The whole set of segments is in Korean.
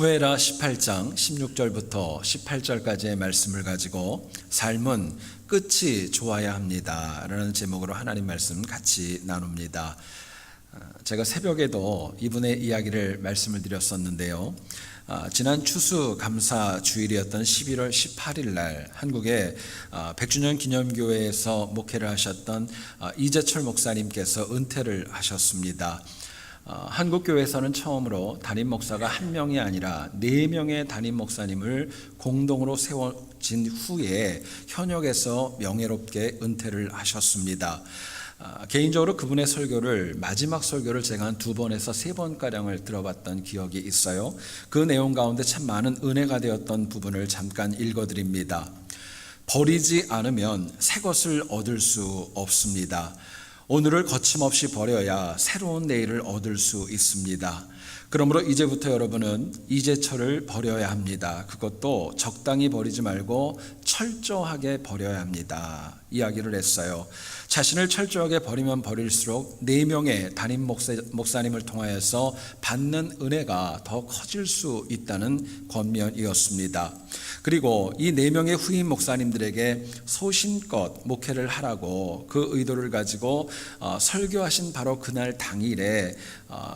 사무엘하 18장 16절부터 18절까지의 말씀을 가지고 삶은 끝이 좋아야 합니다 라는 제목으로 하나님 말씀 같이 나눕니다. 제가 새벽에도 이분의 이야기를 말씀을 드렸었는데요, 지난 추수감사 주일이었던 11월 18일 날 한국의 100주년 기념교회에서 목회를 하셨던 이재철 목사님께서 은퇴를 하셨습니다. 한국교회에서는 처음으로 담임 목사가 한 명이 아니라 4명의 담임 목사님을 공동으로 세워진 후에 현역에서 명예롭게 은퇴를 하셨습니다. 개인적으로 그분의 설교를, 마지막 설교를 제가 한 2번에서 3번가량을 들어봤던 기억이 있어요. 그 내용 가운데 참 많은 은혜가 되었던 부분을 잠깐 읽어드립니다. 버리지 않으면 새 것을 얻을 수 없습니다. 오늘을 거침없이 버려야 새로운 내일을 얻을 수 있습니다. 그러므로 이제부터 여러분은 이제철을 버려야 합니다. 그것도 적당히 버리지 말고 철저하게 버려야 합니다. 이야기를 했어요. 자신을 철저하게 버리면 버릴수록 4명의 담임 목사님을 통하여서 받는 은혜가 더 커질 수 있다는 권면이었습니다. 그리고 이 4명의 후임 목사님들에게 소신껏 목회를 하라고 그 의도를 가지고 설교하신 바로 그날 당일에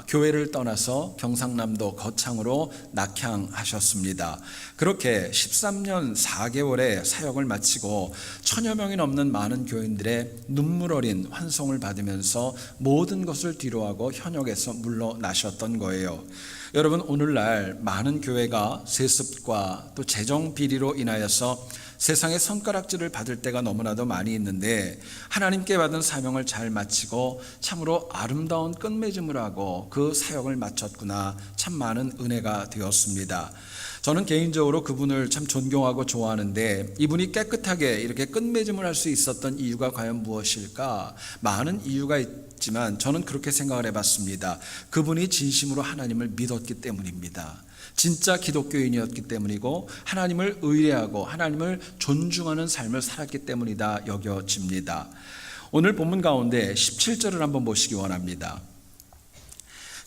교회를 떠나서 경상남도 거창으로 낙향하셨습니다. 그렇게 13년 4개월의 사역을 마치고 1000여 명이 넘는 많은 교인들의 눈물 어린 환송을 받으면서 모든 것을 뒤로하고 현역에서 물러나셨던 거예요. 여러분, 오늘날 많은 교회가 세습과 또 재정 비리로 인하여서 세상의 손가락질을 받을 때가 너무나도 많이 있는데, 하나님께 받은 사명을 잘 마치고 참으로 아름다운 끝맺음을 하고 그 사역을 마쳤구나, 참 많은 은혜가 되었습니다. 저는 개인적으로 그분을 참 존경하고 좋아하는데, 이분이 깨끗하게 이렇게 끝맺음을 할 수 있었던 이유가 과연 무엇일까? 많은 이유가 있지만 저는 그렇게 생각을 해봤습니다. 그분이 진심으로 하나님을 믿었기 때문입니다. 진짜 기독교인이었기 때문이고 하나님을 의뢰하고 하나님을 존중하는 삶을 살았기 때문이다 여겨집니다. 오늘 본문 가운데 17절을 한번 보시기 원합니다.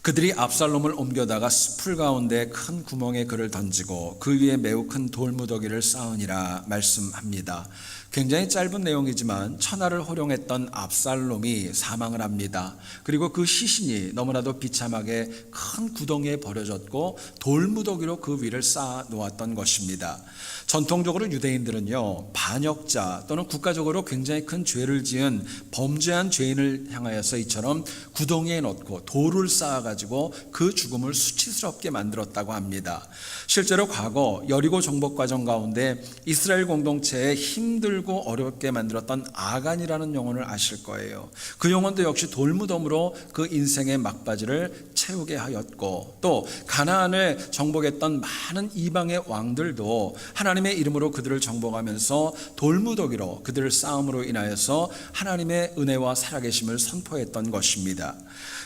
그들이 압살롬을 옮겨다가 숲풀 가운데 큰 구멍에 그를 던지고 그 위에 매우 큰 돌무더기를 쌓으니라 말씀합니다. 굉장히 짧은 내용이지만 천하를 호령했던 압살롬이 사망을 합니다. 그리고 그 시신이 너무나도 비참하게 큰 구덩이에 버려졌고 돌무더기로 그 위를 쌓아 놓았던 것입니다. 전통적으로 유대인들은요, 반역자 또는 국가적으로 굉장히 큰 죄를 지은 범죄한 죄인을 향하여서 이처럼 구덩이에 넣고 돌을 쌓아가지고 그 죽음을 수치스럽게 만들었다고 합니다. 실제로 과거 여리고 정복 과정 가운데 이스라엘 공동체에 힘들고 어렵게 만들었던 아간이라는 영혼을 아실 거예요. 그 영혼도 역시 돌무덤으로 그 인생의 막바지를 채우게 하였고, 또 가나안을 정복했던 많은 이방의 왕들도 하나님의 이름으로 그들을 정복하면서 돌무더기로 그들을 쌓음으로 인하여서 하나님의 은혜와 살아계심을 선포했던 것입니다.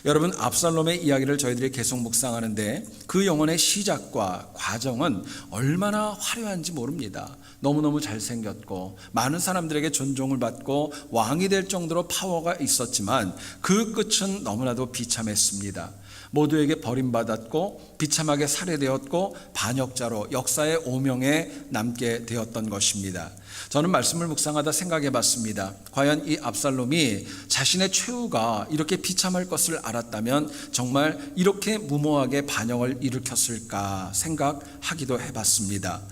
여러분, 압살롬의 이야기를 저희들이 계속 묵상하는데 그 영혼의 시작과 과정은 얼마나 화려한지 모릅니다. 너무너무 잘생겼고 많은 사람들에게 존중을 받고 왕이 될 정도로 파워가 있었지만 그 끝은 너무나도 비참했습니다. 모두에게 버림받았고 비참하게 살해되었고 반역자로 역사의 오명에 남게 되었던 것입니다. 저는 말씀을 묵상하다 생각해 봤습니다. 과연 이 압살롬이 자신의 최후가 이렇게 비참할 것을 알았다면 정말 이렇게 무모하게 반역을 일으켰을까 생각하기도 해봤습니다.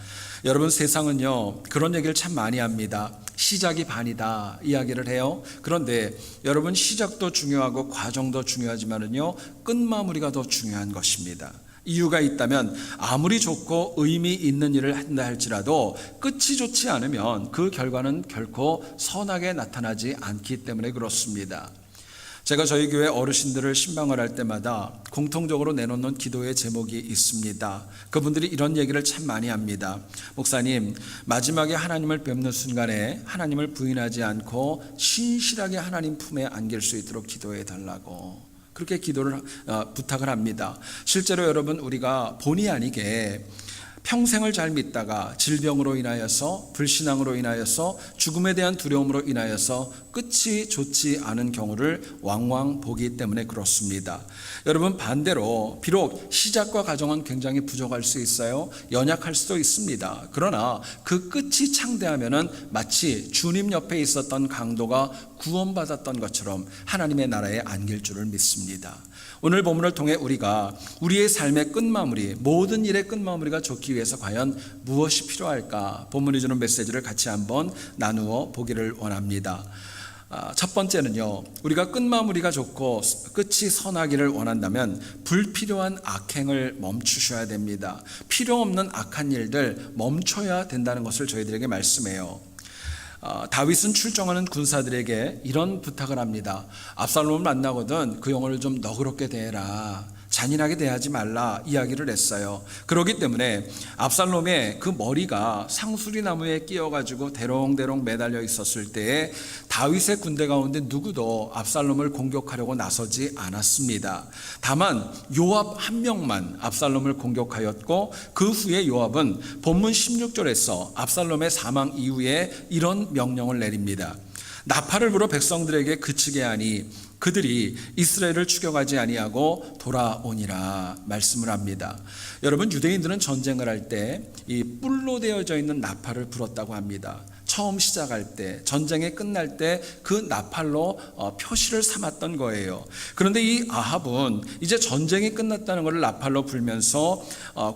여러분, 세상은요 그런 얘기를 참 많이 합니다. 시작이 반이다 이야기를 해요. 그런데 여러분, 시작도 중요하고 과정도 중요하지만은요 끝마무리가 더 중요한 것입니다. 이유가 있다면 아무리 좋고 의미 있는 일을 한다 할지라도 끝이 좋지 않으면 그 결과는 결코 선하게 나타나지 않기 때문에 그렇습니다. 제가 저희 교회 어르신들을 신방을 할 때마다 공통적으로 내놓는 기도의 제목이 있습니다. 그분들이 이런 얘기를 참 많이 합니다. 목사님, 마지막에 하나님을 뵙는 순간에 하나님을 부인하지 않고 신실하게 하나님 품에 안길 수 있도록 기도해 달라고 그렇게 기도를 부탁을 합니다. 실제로 여러분, 우리가 본의 아니게 평생을 잘 믿다가 질병으로 인하여서, 불신앙으로 인하여서, 죽음에 대한 두려움으로 인하여서 끝이 좋지 않은 경우를 왕왕 보기 때문에 그렇습니다. 여러분, 반대로 비록 시작과 과정은 굉장히 부족할 수 있어요. 연약할 수도 있습니다. 그러나 그 끝이 창대하면은 마치 주님 옆에 있었던 강도가 구원받았던 것처럼 하나님의 나라에 안길 줄을 믿습니다. 오늘 본문을 통해 우리가 우리의 삶의 끝마무리, 모든 일의 끝마무리가 좋기 위해서 과연 무엇이 필요할까? 본문이 주는 메시지를 같이 한번 나누어 보기를 원합니다. 첫 번째는요, 우리가 끝마무리가 좋고 끝이 선하기를 원한다면 불필요한 악행을 멈추셔야 됩니다. 필요 없는 악한 일들 멈춰야 된다는 것을 저희들에게 말씀해요. 다윗은 출정하는 군사들에게 이런 부탁을 합니다. 압살롬을 만나거든 그 영혼을 좀 너그럽게 대해라, 잔인하게 대하지 말라 이야기를 했어요. 그렇기 때문에 압살롬의 그 머리가 상수리 나무에 끼어가지고 대롱대롱 매달려 있었을 때에 다윗의 군대 가운데 누구도 압살롬을 공격하려고 나서지 않았습니다. 다만 요압 한 명만 압살롬을 공격하였고, 그 후에 요압은 본문 16절에서 압살롬의 사망 이후에 이런 명령을 내립니다. 나팔을 불어 백성들에게 그치게 하니 그들이 이스라엘을 추격하지 아니하고 돌아오니라 말씀을 합니다. 여러분, 유대인들은 전쟁을 할 때 이 뿔로 되어져 있는 나팔을 불었다고 합니다. 처음 시작할 때, 전쟁이 끝날 때 그 나팔로 표시를 삼았던 거예요. 그런데 이 아합은 이제 전쟁이 끝났다는 것을 나팔로 불면서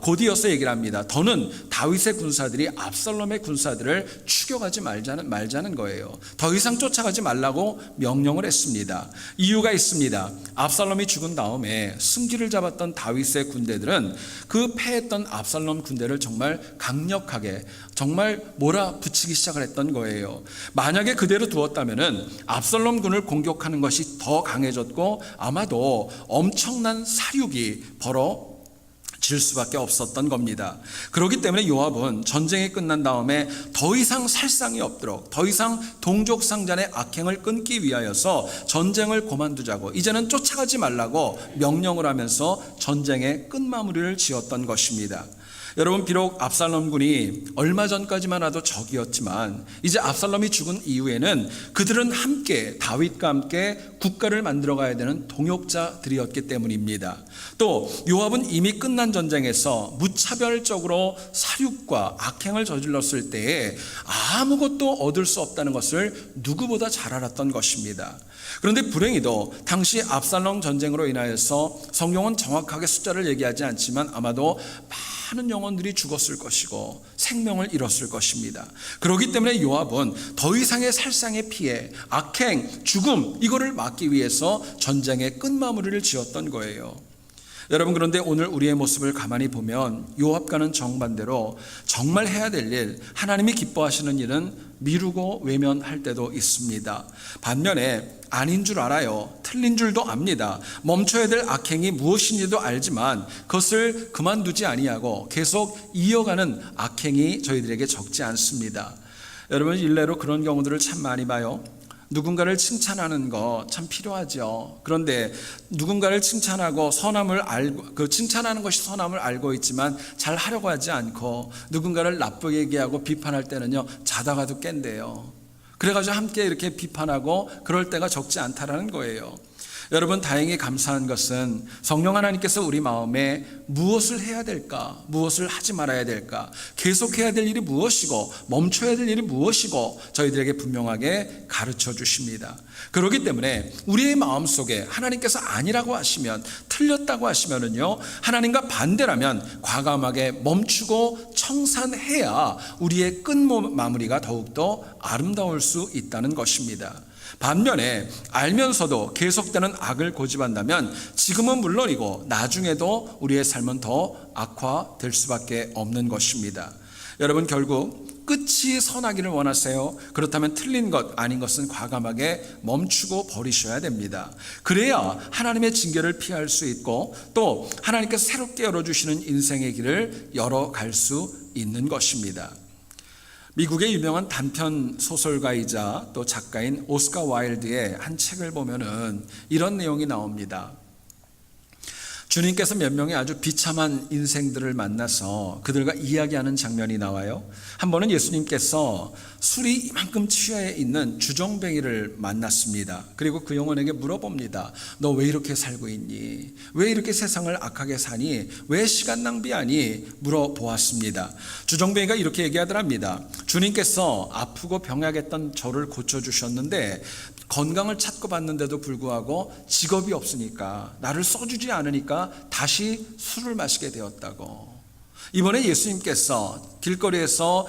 곧이어서 얘기를 합니다. 더는 다윗의 군사들이 압살롬의 군사들을 추격하지 말자는 거예요. 더 이상 쫓아가지 말라고 명령을 했습니다. 이유가 있습니다. 압살롬이 죽은 다음에 승기를 잡았던 다윗의 군대들은 그 패했던 압살롬 군대를 정말 강력하게, 정말 몰아붙이기 시작을 했던 거예요. 만약에 그대로 두었다면은 압살롬 군을 공격하는 것이 더 강해졌고 아마도 엄청난 사륙이 벌어질 수밖에 없었던 겁니다. 그렇기 때문에 요압은 전쟁이 끝난 다음에 더 이상 살상이 없도록, 더 이상 동족상잔의 악행을 끊기 위하여서 전쟁을 그만두자고, 이제는 쫓아가지 말라고 명령을 하면서 전쟁의 끝마무리를 지었던 것입니다. 여러분, 비록 압살롬 군이 얼마 전까지만 해도 적이었지만 이제 압살롬이 죽은 이후에는 그들은 함께, 다윗과 함께 국가를 만들어가야 되는 동역자들이었기 때문입니다. 또 요압은 이미 끝난 전쟁에서 무차별적으로 사륙과 악행을 저질렀을 때에 아무것도 얻을 수 없다는 것을 누구보다 잘 알았던 것입니다. 그런데 불행히도 당시 압살롬 전쟁으로 인하여서 성경은 정확하게 숫자를 얘기하지 않지만 아마도 많은 영혼들이 죽었을 것이고 생명을 잃었을 것입니다. 그렇기 때문에 요압은 더 이상의 살상의 피해, 악행, 죽음, 이거를 막기 위해서 전쟁의 끝마무리를 지었던 거예요. 여러분, 그런데 오늘 우리의 모습을 가만히 보면 요압과는 정반대로 정말 해야 될 일, 하나님이 기뻐하시는 일은 미루고 외면할 때도 있습니다. 반면에 아닌 줄 알아요. 틀린 줄도 압니다. 멈춰야 될 악행이 무엇인지도 알지만 그것을 그만두지 아니하고 계속 이어가는 악행이 저희들에게 적지 않습니다. 여러분, 일례로 그런 경우들을 참 많이 봐요. 누군가를 칭찬하는 거 참 필요하죠. 그런데 누군가를 칭찬하고 선함을 알고, 칭찬하는 것이 선함을 알고 있지만 잘 하려고 하지 않고, 누군가를 나쁘게 얘기하고 비판할 때는요, 자다가도 깬대요. 그래가지고 함께 이렇게 비판하고 그럴 때가 적지 않다라는 거예요. 여러분, 다행히 감사한 것은 성령 하나님께서 우리 마음에 무엇을 해야 될까, 무엇을 하지 말아야 될까, 계속해야 될 일이 무엇이고 멈춰야 될 일이 무엇이고 저희들에게 분명하게 가르쳐 주십니다. 그렇기 때문에 우리의 마음속에 하나님께서 아니라고 하시면, 틀렸다고 하시면은요, 하나님과 반대라면 과감하게 멈추고 청산해야 우리의 끝마무리가 더욱더 아름다울 수 있다는 것입니다. 반면에 알면서도 계속되는 악을 고집한다면 지금은 물론이고 나중에도 우리의 삶은 더 악화될 수밖에 없는 것입니다. 여러분, 결국 끝이 선하기를 원하세요? 그렇다면 틀린 것, 아닌 것은 과감하게 멈추고 버리셔야 됩니다. 그래야 하나님의 징계를 피할 수 있고 또 하나님께서 새롭게 열어주시는 인생의 길을 열어갈 수 있는 것입니다. 미국의 유명한 단편 소설가이자 또 작가인 오스카 와일드의 한 책을 보면은 이런 내용이 나옵니다. 주님께서 몇 명의 아주 비참한 인생들을 만나서 그들과 이야기하는 장면이 나와요. 한 번은 예수님께서 술이 이만큼 취해 있는 주정뱅이를 만났습니다. 그리고 그 영혼에게 물어봅니다. 너 왜 이렇게 살고 있니? 왜 이렇게 세상을 악하게 사니? 왜 시간 낭비하니? 물어보았습니다. 주정뱅이가 이렇게 얘기하더랍니다. 주님께서 아프고 병약했던 저를 고쳐주셨는데 건강을 찾고 봤는데도 불구하고 직업이 없으니까, 나를 써주지 않으니까 다시 술을 마시게 되었다고. 이번에 예수님께서 길거리에서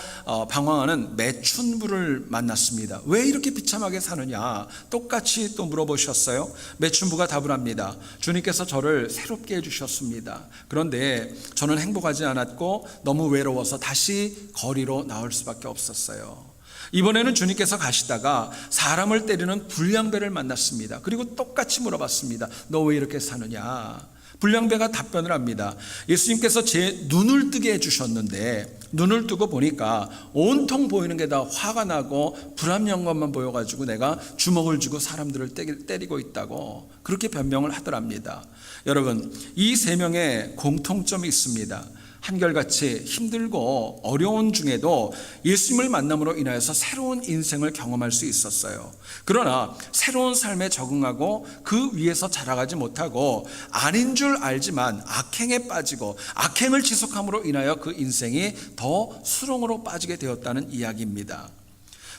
방황하는 매춘부를 만났습니다. 왜 이렇게 비참하게 사느냐 똑같이 또 물어보셨어요. 매춘부가 답을 합니다. 주님께서 저를 새롭게 해주셨습니다. 그런데 저는 행복하지 않았고 너무 외로워서 다시 거리로 나올 수밖에 없었어요. 이번에는 주님께서 가시다가 사람을 때리는 불량배를 만났습니다. 그리고 똑같이 물어봤습니다. 너 왜 이렇게 사느냐? 불량배가 답변을 합니다. 예수님께서 제 눈을 뜨게 해주셨는데 눈을 뜨고 보니까 온통 보이는 게 다 화가 나고 불합리한 것만 보여가지고 내가 주먹을 쥐고 사람들을 때리고 있다고 그렇게 변명을 하더랍니다. 여러분, 이 세 명의 공통점이 있습니다. 한결같이 힘들고 어려운 중에도 예수님을 만남으로 인하여서 새로운 인생을 경험할 수 있었어요. 그러나 새로운 삶에 적응하고 그 위에서 자라가지 못하고 아닌 줄 알지만 악행에 빠지고 악행을 지속함으로 인하여 그 인생이 더 수렁으로 빠지게 되었다는 이야기입니다.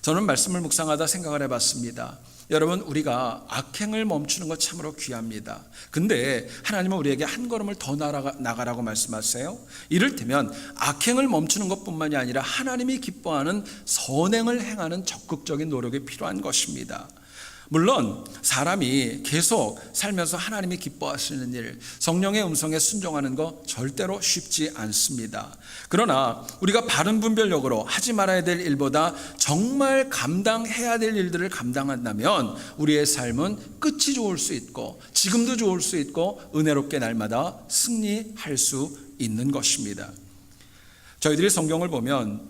저는 말씀을 묵상하다 생각을 해봤습니다. 여러분, 우리가 악행을 멈추는 것 참으로 귀합니다. 근데 하나님은 우리에게 한 걸음을 더 나가라고 말씀하세요. 이를테면 악행을 멈추는 것뿐만이 아니라 하나님이 기뻐하는 선행을 행하는 적극적인 노력이 필요한 것입니다. 물론 사람이 계속 살면서 하나님이 기뻐하시는 일, 성령의 음성에 순종하는 거 절대로 쉽지 않습니다. 그러나 우리가 바른 분별력으로 하지 말아야 될 일보다 정말 감당해야 될 일들을 감당한다면 우리의 삶은 끝이 좋을 수 있고 지금도 좋을 수 있고 은혜롭게 날마다 승리할 수 있는 것입니다. 저희들이 성경을 보면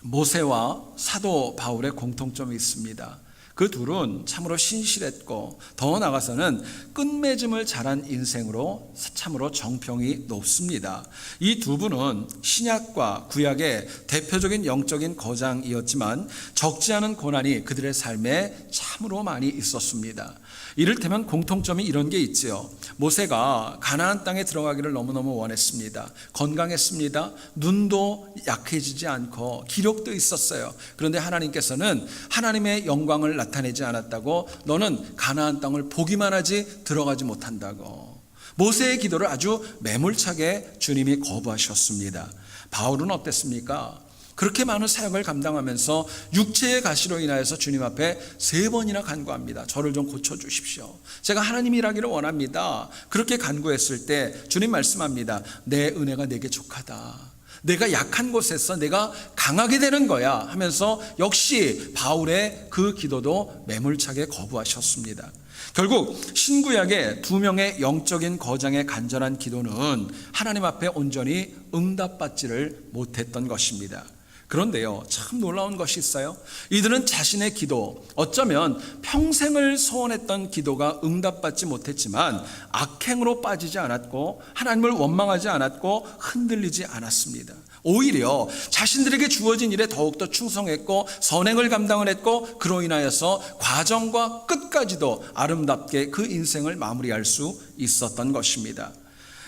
모세와 사도 바울의 공통점이 있습니다. 그 둘은 참으로 신실했고 더 나아가서는 끝맺음을 잘한 인생으로 참으로 정평이 높습니다. 이 두 분은 신약과 구약의 대표적인 영적인 거장이었지만 적지 않은 고난이 그들의 삶에 참으로 많이 있었습니다. 이를테면 공통점이 이런 게 있지요. 모세가 가나안 땅에 들어가기를 너무너무 원했습니다. 건강했습니다. 눈도 약해지지 않고 기력도 있었어요. 그런데 하나님께서는 하나님의 영광을 나타내지 않았다고, 너는 가나안 땅을 보기만 하지 들어가지 못한다고. 모세의 기도를 아주 매몰차게 주님이 거부하셨습니다. 바울은 어땠습니까? 그렇게 많은 사역을 감당하면서 육체의 가시로 인하여서 주님 앞에 3번이나 간구합니다. 저를 좀 고쳐주십시오. 제가 하나님 일하기를 원합니다. 그렇게 간구했을 때 주님 말씀합니다. 내 은혜가 내게 족하다. 내가 약한 곳에서 내가 강하게 되는 거야 하면서 역시 바울의 그 기도도 매몰차게 거부하셨습니다. 결국 신구약의 2명의 영적인 거장의 간절한 기도는 하나님 앞에 온전히 응답받지를 못했던 것입니다. 그런데요, 참 놀라운 것이 있어요. 이들은 자신의 기도, 어쩌면 평생을 소원했던 기도가 응답받지 못했지만 악행으로 빠지지 않았고 하나님을 원망하지 않았고 흔들리지 않았습니다. 오히려 자신들에게 주어진 일에 더욱더 충성했고 선행을 감당을 했고 그로 인하여서 과정과 끝까지도 아름답게 그 인생을 마무리할 수 있었던 것입니다.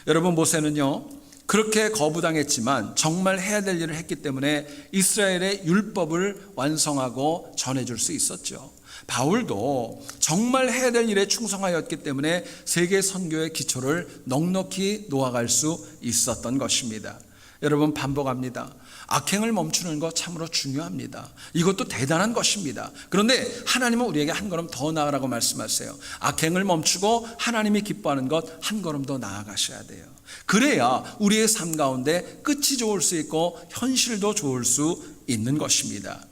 여러분, 모세는요 그렇게 거부당했지만 정말 해야 될 일을 했기 때문에 이스라엘의 율법을 완성하고 전해줄 수 있었죠. 바울도 정말 해야 될 일에 충성하였기 때문에 세계 선교의 기초를 넉넉히 놓아갈 수 있었던 것입니다. 여러분, 반복합니다. 악행을 멈추는 것 참으로 중요합니다. 이것도 대단한 것입니다. 그런데 하나님은 우리에게 한 걸음 더 나아가라고 말씀하세요. 악행을 멈추고 하나님이 기뻐하는 것 한 걸음 더 나아가셔야 돼요. 그래야 우리의 삶 가운데 끝이 좋을 수 있고 현실도 좋을 수 있는 것입니다.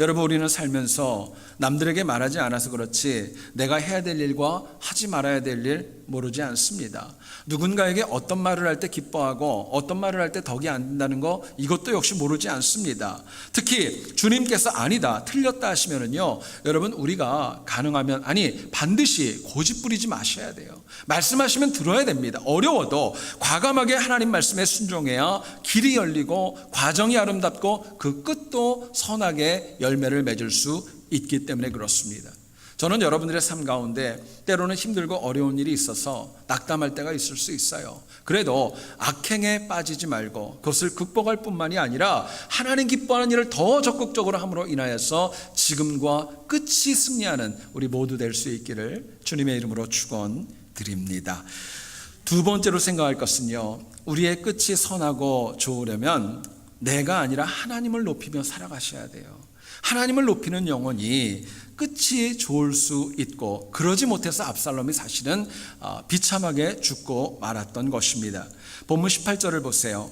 여러분, 우리는 살면서 남들에게 말하지 않아서 그렇지 내가 해야 될 일과 하지 말아야 될 일 모르지 않습니다. 누군가에게 어떤 말을 할 때 기뻐하고 어떤 말을 할 때 덕이 안 된다는 거, 이것도 역시 모르지 않습니다. 특히 주님께서 아니다, 틀렸다 하시면은요, 여러분, 우리가 가능하면, 아니 반드시 고집 부리지 마셔야 돼요. 말씀하시면 들어야 됩니다. 어려워도 과감하게 하나님 말씀에 순종해야 길이 열리고 과정이 아름답고 그 끝도 선하게 열매를 맺을 수 있기 때문에 그렇습니다. 저는 여러분들의 삶 가운데 때로는 힘들고 어려운 일이 있어서 낙담할 때가 있을 수 있어요. 그래도 악행에 빠지지 말고 그것을 극복할 뿐만이 아니라 하나님 기뻐하는 일을 더 적극적으로 함으로 인하여서 지금과 끝이 승리하는 우리 모두 될 수 있기를 주님의 이름으로 축원드립니다. 두 번째로 생각할 것은요, 우리의 끝이 선하고 좋으려면 내가 아니라 하나님을 높이며 살아가셔야 돼요. 하나님을 높이는 영혼이 끝이 좋을 수 있고, 그러지 못해서 압살롬이 사실은 비참하게 죽고 말았던 것입니다. 본문 18절을 보세요.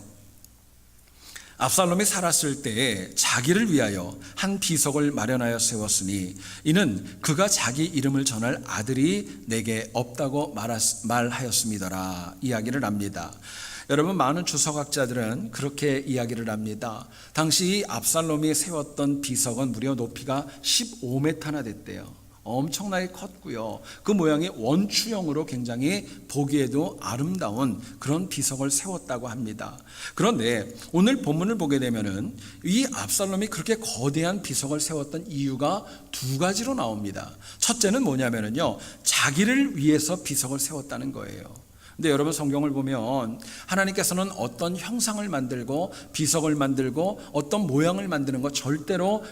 압살롬이 살았을 때에 자기를 위하여 한 비석을 마련하여 세웠으니 이는 그가 자기 이름을 전할 아들이 내게 없다고 말하였음이더라. 이야기를 합니다. 여러분, 많은 주석학자들은 그렇게 이야기를 합니다. 당시 압살롬이 세웠던 비석은 무려 높이가 15m나 됐대요. 엄청나게 컸고요. 그 모양이 원추형으로 굉장히 보기에도 아름다운 그런 비석을 세웠다고 합니다. 그런데 오늘 본문을 보게 되면은 이 압살롬이 그렇게 거대한 비석을 세웠던 이유가 두 가지로 나옵니다. 첫째는 뭐냐면은요, 자기를 위해서 비석을 세웠다는 거예요. 근데 여러분, 성경을 보면 하나님께서는 어떤 형상을 만들고 비석을 만들고 어떤 모양을 만드는 거 절대로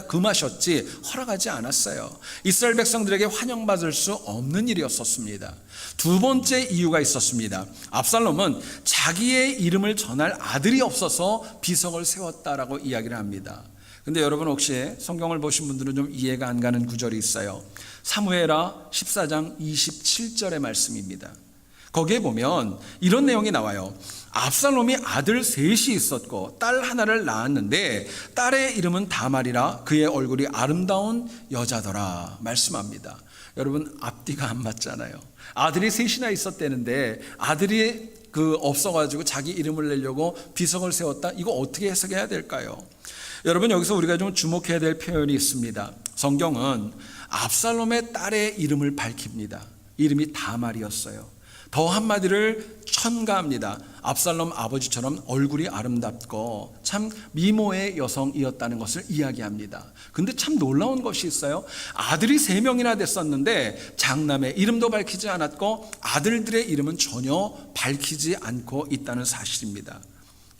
금하셨지 허락하지 않았어요. 이스라엘 백성들에게 환영받을 수 없는 일이었었습니다. 두 번째 이유가 있었습니다. 압살롬은 자기의 이름을 전할 아들이 없어서 비석을 세웠다라고 이야기를 합니다. 근데 여러분, 혹시 성경을 보신 분들은 좀 이해가 안 가는 구절이 있어요. 사무엘하 14장 27절의 말씀입니다. 거기에 보면 이런 내용이 나와요. 압살롬이 아들 셋이 있었고 딸 하나를 낳았는데 딸의 이름은 다말이라 그의 얼굴이 아름다운 여자더라 말씀합니다. 여러분, 앞뒤가 안 맞잖아요. 아들이 셋이나 있었대는데 아들이 없어가지고 자기 이름을 내려고 비석을 세웠다. 이거 어떻게 해석해야 될까요? 여러분, 여기서 우리가 좀 주목해야 될 표현이 있습니다. 성경은 압살롬의 딸의 이름을 밝힙니다. 이름이 다말이었어요. 더 한마디를 첨가합니다. 압살롬 아버지처럼 얼굴이 아름답고 참 미모의 여성이었다는 것을 이야기합니다. 근데 참 놀라운 것이 있어요. 아들이 3명이나 됐었는데 장남의 이름도 밝히지 않았고 아들들의 이름은 전혀 밝히지 않고 있다는 사실입니다.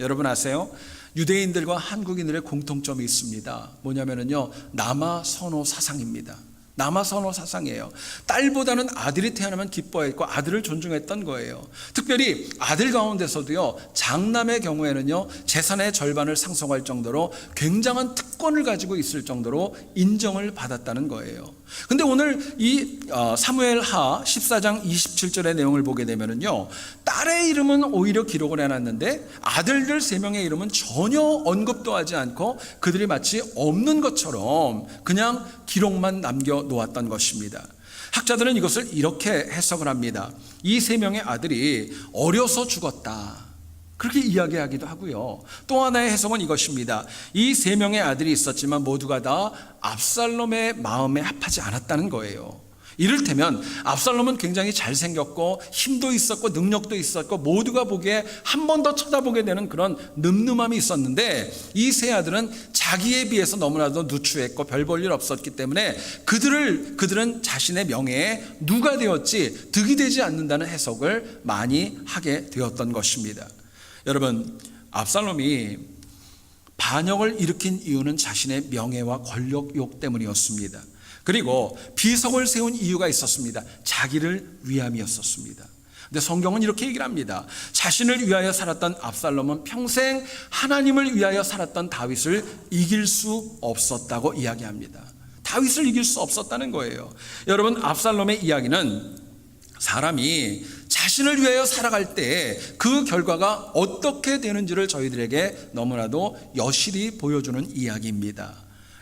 여러분 아세요? 유대인들과 한국인들의 공통점이 있습니다. 뭐냐면요, 남아 선호 사상입니다. 남아 선호 사상이에요. 딸보다는 아들이 태어나면 기뻐했고 아들을 존중했던 거예요. 특별히 아들 가운데서도요, 장남의 경우에는요, 재산의 절반을 상속할 정도로 굉장한 특권을 가지고 있을 정도로 인정을 받았다는 거예요. 근데 오늘 이 사무엘하 14장 27절의 내용을 보게 되면은요, 딸의 이름은 오히려 기록을 해놨는데 아들들 3명의 이름은 전혀 언급도 하지 않고 그들이 마치 없는 것처럼 그냥 기록만 남겨놓았던 것입니다. 학자들은 이것을 이렇게 해석을 합니다. 이 3명의 아들이 어려서 죽었다, 그렇게 이야기하기도 하고요. 또 하나의 해석은 이것입니다. 이 3명의 아들이 있었지만 모두가 다 압살롬의 마음에 합하지 않았다는 거예요. 이를테면 압살롬은 굉장히 잘생겼고 힘도 있었고 능력도 있었고 모두가 보기에 한 번 더 쳐다보게 되는 그런 늠름함이 있었는데 이 3 아들은 자기에 비해서 너무나도 누추했고 별 볼 일 없었기 때문에 그들은 자신의 명예에 누가 되었지 득이 되지 않는다는 해석을 많이 하게 되었던 것입니다. 여러분, 압살롬이 반역을 일으킨 이유는 자신의 명예와 권력욕 때문이었습니다. 그리고 비석을 세운 이유가 있었습니다. 자기를 위함이었었습니다. 근데 성경은 이렇게 얘기를 합니다. 자신을 위하여 살았던 압살롬은 평생 하나님을 위하여 살았던 다윗을 이길 수 없었다고 이야기합니다. 다윗을 이길 수 없었다는 거예요. 여러분, 압살롬의 이야기는 사람이 자신을 위하여 살아갈 때 그 결과가 어떻게 되는지를 저희들에게 너무나도 여실히 보여주는 이야기입니다.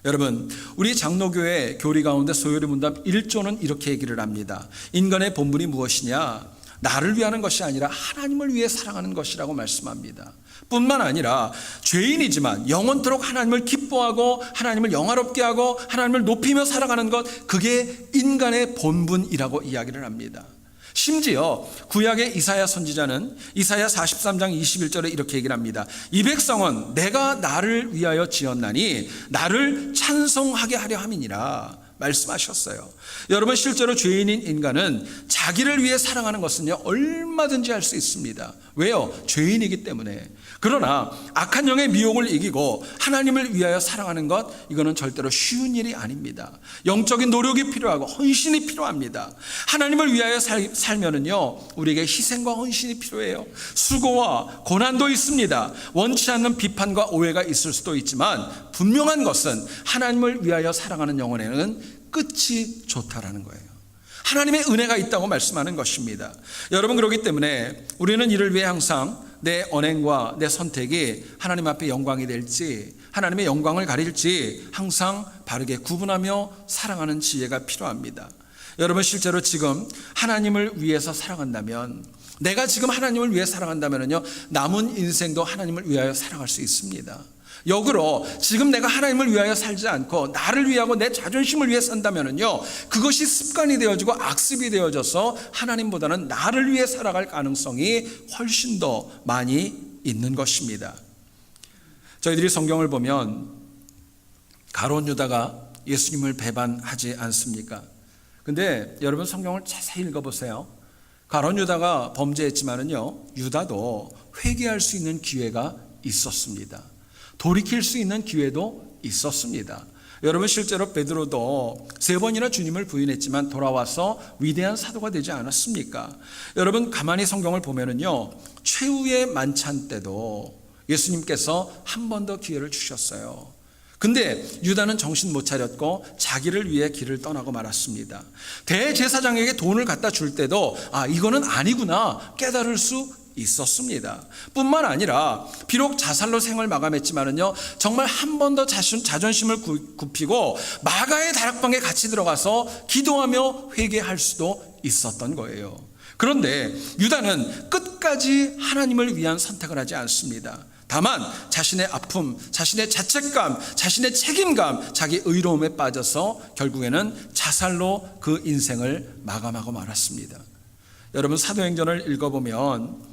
여러분, 우리 장로교회 교리 가운데 소요리 문답 1조는 이렇게 얘기를 합니다. 인간의 본분이 무엇이냐? 나를 위하는 것이 아니라 하나님을 위해 사랑하는 것이라고 말씀합니다. 뿐만 아니라 죄인이지만 영원토록 하나님을 기뻐하고 하나님을 영화롭게 하고 하나님을 높이며 살아가는 것, 그게 인간의 본분이라고 이야기를 합니다. 심지어 구약의 이사야 선지자는 이사야 43장 21절에 이렇게 얘기를 합니다. 이 백성은 내가 나를 위하여 지었나니 나를 찬송하게 하려 함이니라 말씀하셨어요. 여러분, 실제로 죄인인 인간은 자기를 위해 사랑하는 것은요, 얼마든지 할 수 있습니다. 왜요? 죄인이기 때문에. 그러나 악한 영의 미혹을 이기고 하나님을 위하여 사랑하는 것, 이거는 절대로 쉬운 일이 아닙니다. 영적인 노력이 필요하고 헌신이 필요합니다. 하나님을 위하여 살면은요, 우리에게 희생과 헌신이 필요해요. 수고와 고난도 있습니다. 원치 않는 비판과 오해가 있을 수도 있지만 분명한 것은 하나님을 위하여 사랑하는 영혼에는 끝이 좋다라는 거예요. 하나님의 은혜가 있다고 말씀하는 것입니다. 여러분, 그렇기 때문에 우리는 이를 위해 항상 내 언행과 내 선택이 하나님 앞에 영광이 될지 하나님의 영광을 가릴지 항상 바르게 구분하며 사랑하는 지혜가 필요합니다. 여러분, 실제로 지금 하나님을 위해서 사랑한다면, 내가 지금 하나님을 위해 사랑한다면요, 남은 인생도 하나님을 위하여 사랑할 수 있습니다. 역으로 지금 내가 하나님을 위하여 살지 않고 나를 위하고 내 자존심을 위해 산다면요, 그것이 습관이 되어지고 악습이 되어져서 하나님보다는 나를 위해 살아갈 가능성이 훨씬 더 많이 있는 것입니다. 저희들이 성경을 보면 가룟 유다가 예수님을 배반하지 않습니까? 근데 여러분, 성경을 자세히 읽어보세요. 가룟 유다가 범죄했지만은요, 유다도 회개할 수 있는 기회가 있었습니다. 돌이킬 수 있는 기회도 있었습니다. 여러분, 실제로 베드로도 3번이나 주님을 부인했지만 돌아와서 위대한 사도가 되지 않았습니까? 여러분, 가만히 성경을 보면은요, 최후의 만찬 때도 예수님께서 한 번 더 기회를 주셨어요. 근데 유다는 정신 못 차렸고 자기를 위해 길을 떠나고 말았습니다. 대제사장에게 돈을 갖다 줄 때도 이거는 아니구나 깨달을 수 있었습니다. 뿐만 아니라 비록 자살로 생을 마감했지만은요, 정말 한 번 더 자존심을 굽히고 마가의 다락방에 같이 들어가서 기도하며 회개할 수도 있었던 거예요. 그런데 유다는 끝까지 하나님을 위한 선택을 하지 않습니다. 다만 자신의 아픔, 자신의 자책감, 자신의 책임감, 자기 의로움에 빠져서 결국에는 자살로 그 인생을 마감하고 말았습니다. 여러분, 사도행전을 읽어보면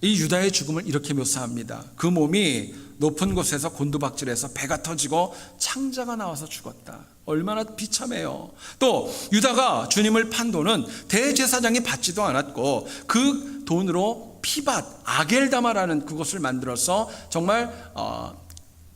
이 유다의 죽음을 이렇게 묘사합니다. 그 몸이 높은 곳에서 곤두박질해서 배가 터지고 창자가 나와서 죽었다. 얼마나 비참해요. 또 유다가 주님을 판 돈은 대제사장이 받지도 않았고 그 돈으로 피밭 아겔다마라는 그것을 만들어서 정말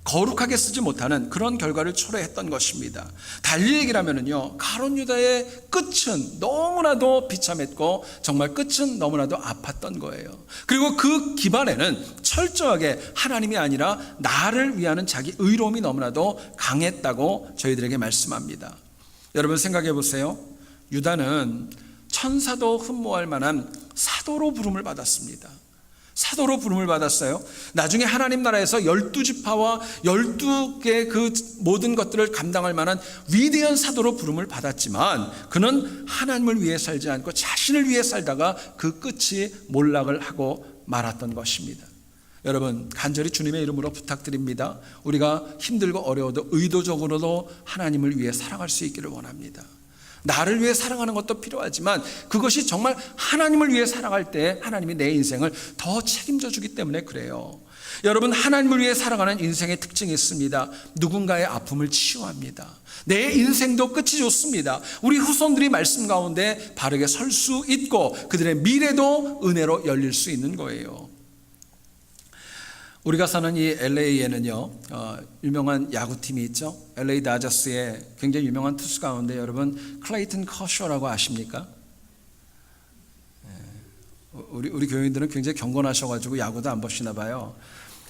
거룩하게 쓰지 못하는 그런 결과를 초래했던 것입니다. 달리 얘기를 하면은요, 가룟 유다의 끝은 너무나도 비참했고 정말 끝은 너무나도 아팠던 거예요. 그리고 그 기반에는 철저하게 하나님이 아니라 나를 위하는 자기 의로움이 너무나도 강했다고 저희들에게 말씀합니다. 여러분, 생각해 보세요. 유다는 천사도 흠모할 만한 사도로 부름을 받았습니다. 사도로 부름을 받았어요. 나중에 하나님 나라에서 12지파와 12개의 그 모든 것들을 감당할 만한 위대한 사도로 부름을 받았지만 그는 하나님을 위해 살지 않고 자신을 위해 살다가 그 끝이 몰락을 하고 말았던 것입니다. 여러분, 간절히 주님의 이름으로 부탁드립니다. 우리가 힘들고 어려워도 의도적으로도 하나님을 위해 살아갈 수 있기를 원합니다. 나를 위해 살아가는 것도 필요하지만 그것이 정말 하나님을 위해 살아갈 때 하나님이 내 인생을 더 책임져 주기 때문에 그래요. 여러분, 하나님을 위해 살아가는 인생의 특징이 있습니다. 누군가의 아픔을 치유합니다. 내 인생도 끝이 좋습니다. 우리 후손들이 말씀 가운데 바르게 설 수 있고 그들의 미래도 은혜로 열릴 수 있는 거예요. 우리가 사는 이 LA에는요, 유명한 야구팀이 있죠. LA 다저스의 굉장히 유명한 투수 가운데 여러분 클레이튼 커쇼라고 아십니까? 우리 교인들은 굉장히 경건하셔가지고 야구도 안 보시나 봐요.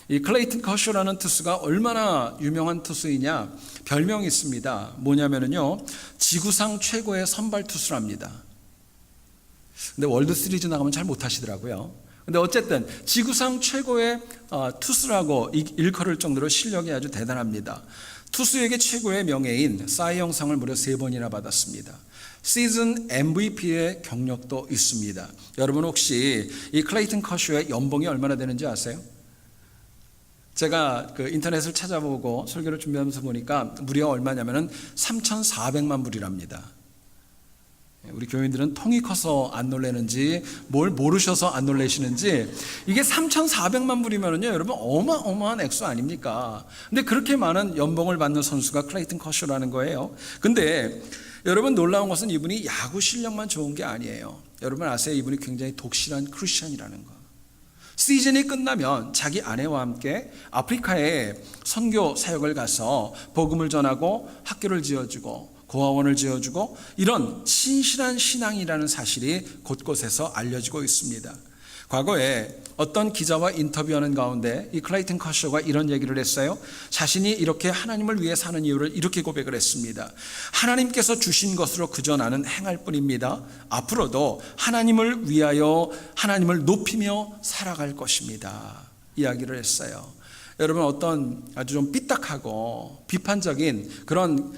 이 클레이튼 커쇼라는 투수가 얼마나 유명한 투수이냐, 별명이 있습니다. 뭐냐면은요, 지구상 최고의 선발 투수랍니다. 근데 월드 시리즈 나가면 잘 못하시더라고요. 근데 어쨌든 지구상 최고의 투수라고 일컬을 정도로 실력이 아주 대단합니다. 투수에게 최고의 명예인 사이 영상을 무려 3번이나 받았습니다. 시즌 MVP의 경력도 있습니다. 여러분 혹시 이 클레이튼 커쇼의 연봉이 얼마나 되는지 아세요? 제가 그 인터넷을 찾아보고 설교를 준비하면서 보니까 무려 얼마냐면은 3,400만 불이랍니다. 우리 교인들은 통이 커서 안 놀라는지 뭘 모르셔서 안 놀라시는지 이게 3,400만 불이면은요 여러분 어마어마한 액수 아닙니까? 근데 그렇게 많은 연봉을 받는 선수가 클레이튼 커쇼라는 거예요. 근데 여러분 놀라운 것은 이분이 야구 실력만 좋은 게 아니에요. 여러분 아세요? 이분이 굉장히 독실한 크리스천이라는 거. 시즌이 끝나면 자기 아내와 함께 아프리카에 선교 사역을 가서 복음을 전하고 학교를 지어주고 고아원을 지어주고 이런 신실한 신앙이라는 사실이 곳곳에서 알려지고 있습니다. 과거에 어떤 기자와 인터뷰하는 가운데 이 클레이튼 커쇼가 이런 얘기를 했어요. 자신이 이렇게 하나님을 위해 사는 이유를 이렇게 고백을 했습니다. 하나님께서 주신 것으로 그저 나는 행할 뿐입니다. 앞으로도 하나님을 위하여 하나님을 높이며 살아갈 것입니다. 이야기를 했어요. 여러분 어떤 아주 좀 삐딱하고 비판적인 그런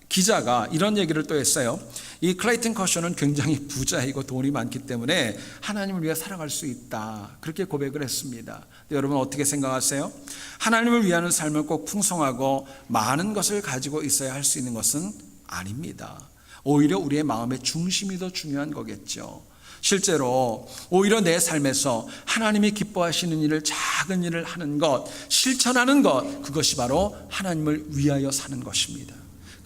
기자가 이런 얘기를 또 했어요. 이 클레이튼 커쇼는 굉장히 부자이고 돈이 많기 때문에 하나님을 위해 살아갈 수 있다. 그렇게 고백을 했습니다. 여러분 어떻게 생각하세요? 하나님을 위하는 삶을 꼭 풍성하고 많은 것을 가지고 있어야 할 수 있는 것은 아닙니다. 오히려 우리의 마음의 중심이 더 중요한 거겠죠. 실제로 오히려 내 삶에서 하나님이 기뻐하시는 일을 작은 일을 하는 것, 실천하는 것, 그것이 바로 하나님을 위하여 사는 것입니다.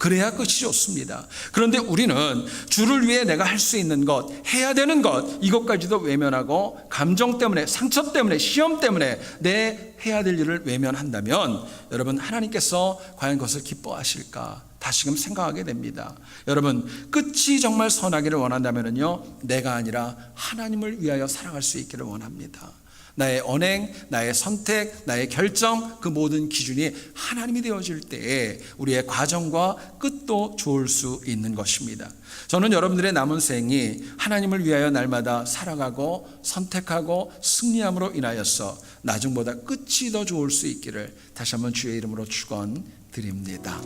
그래야 끝이 좋습니다. 그런데 우리는 주를 위해 내가 할 수 있는 것, 해야 되는 것, 이것까지도 외면하고 감정 때문에, 상처 때문에, 시험 때문에 내 해야 될 일을 외면한다면 여러분 하나님께서 과연 그것을 기뻐하실까? 다시금 생각하게 됩니다. 여러분 끝이 정말 선하기를 원한다면요 내가 아니라 하나님을 위하여 살아갈 수 있기를 원합니다. 나의 언행, 나의 선택, 나의 결정, 그 모든 기준이 하나님이 되어질 때에 우리의 과정과 끝도 좋을 수 있는 것입니다. 저는 여러분들의 남은 생이 하나님을 위하여 날마다 살아가고 선택하고 승리함으로 인하여서 나중보다 끝이 더 좋을 수 있기를 다시 한번 주의 이름으로 축원드립니다.